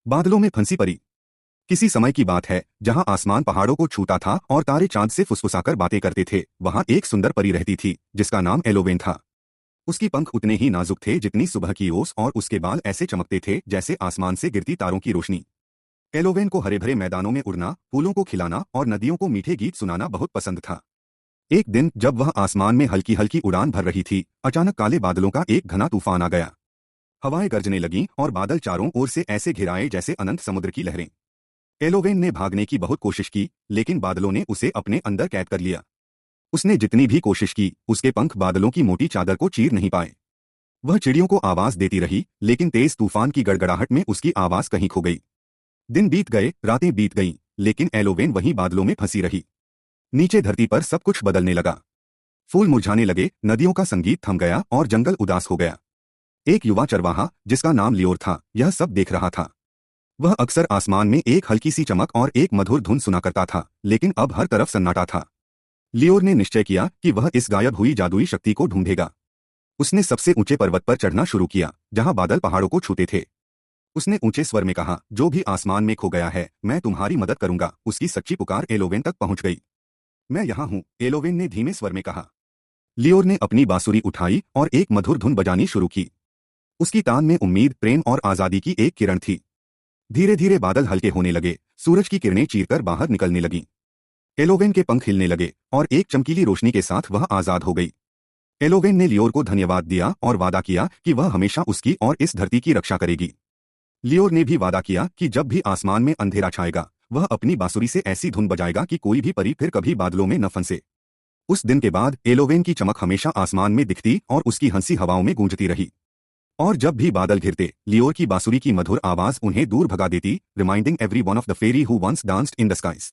बादलों में फंसी परी। किसी समय की बात है जहां आसमान पहाड़ों को छूता था और तारे चांद से फुसफुसाकर बातें करते थे। वहां एक सुंदर परी रहती थी जिसका नाम एलोवेन था। उसकी पंख उतने ही नाजुक थे जितनी सुबह की ओस और उसके बाल ऐसे चमकते थे जैसे आसमान से गिरती तारों की रोशनी। एलोवेन को हरे भरे मैदानों में उड़ना, फूलों को खिलाना और नदियों को मीठे गीत सुनाना बहुत पसंद था। एक दिन जब वह आसमान में हल्की हल्की उड़ान भर रही थी, अचानक काले बादलों का एक घना तूफान आ गया। हवाएं गरजने लगीं और बादल चारों ओर से ऐसे घिराए जैसे अनंत समुद्र की लहरें। एलोवेन ने भागने की बहुत कोशिश की, लेकिन बादलों ने उसे अपने अंदर कैद कर लिया। उसने जितनी भी कोशिश की, उसके पंख बादलों की मोटी चादर को चीर नहीं पाए। वह चिड़ियों को आवाज देती रही, लेकिन तेज तूफान की गड़गड़ाहट में उसकी आवाज कहीं खो गई। दिन बीत गए, रातें बीत गईं, लेकिन एलोवेन वहीं बादलों में फंसी रही। नीचे धरती पर सब कुछ बदलने लगा। फूल मुरझाने लगे, नदियों का संगीत थम गया और जंगल उदास हो गया। एक युवा चरवाहा जिसका नाम लियोर था, यह सब देख रहा था। वह अक्सर आसमान में एक हल्की सी चमक और एक मधुर धुन सुना करता था, लेकिन अब हर तरफ सन्नाटा था। लियोर ने निश्चय किया कि वह इस गायब हुई जादुई शक्ति को ढूंढेगा। उसने सबसे ऊंचे पर्वत पर चढ़ना शुरू किया, जहां बादल पहाड़ों को छूते थे। उसने ऊंचे स्वर में कहा, जो भी आसमान में खो गया है, मैं तुम्हारी मदद करूंगा। उसकी सच्ची पुकार एलोवेन तक पहुंच गई। मैं यहाँ हूँ, एलोवेन ने धीमे स्वर में कहा। लियोर ने अपनी बांसुरी उठाई और एक मधुर धुन बजानी शुरू की। उसकी तान में उम्मीद, प्रेम और आजादी की एक किरण थी। धीरे धीरे बादल हल्के होने लगे, सूरज की किरणें चीरकर बाहर निकलने लगीं। एलोवेन के पंख हिलने लगे और एक चमकीली रोशनी के साथ वह आजाद हो गई। एलोवेन ने लियोर को धन्यवाद दिया और वादा किया कि वह हमेशा उसकी और इस धरती की रक्षा करेगी। लियोर ने भी वादा किया कि जब भी आसमान में अंधेरा छाएगा, वह अपनी बांसुरी से ऐसी धुन बजाएगा कि कोई भी परी फिर कभी बादलों में न फंसे। उस दिन के बाद एलोवेन की चमक हमेशा आसमान में दिखती और उसकी हंसी हवाओं में गूंजती रही। और जब भी बादल घिरते, लियोर की बांसुरी की मधुर आवाज उन्हें दूर भगा देती, reminding every one of the fairy who once danced in the skies.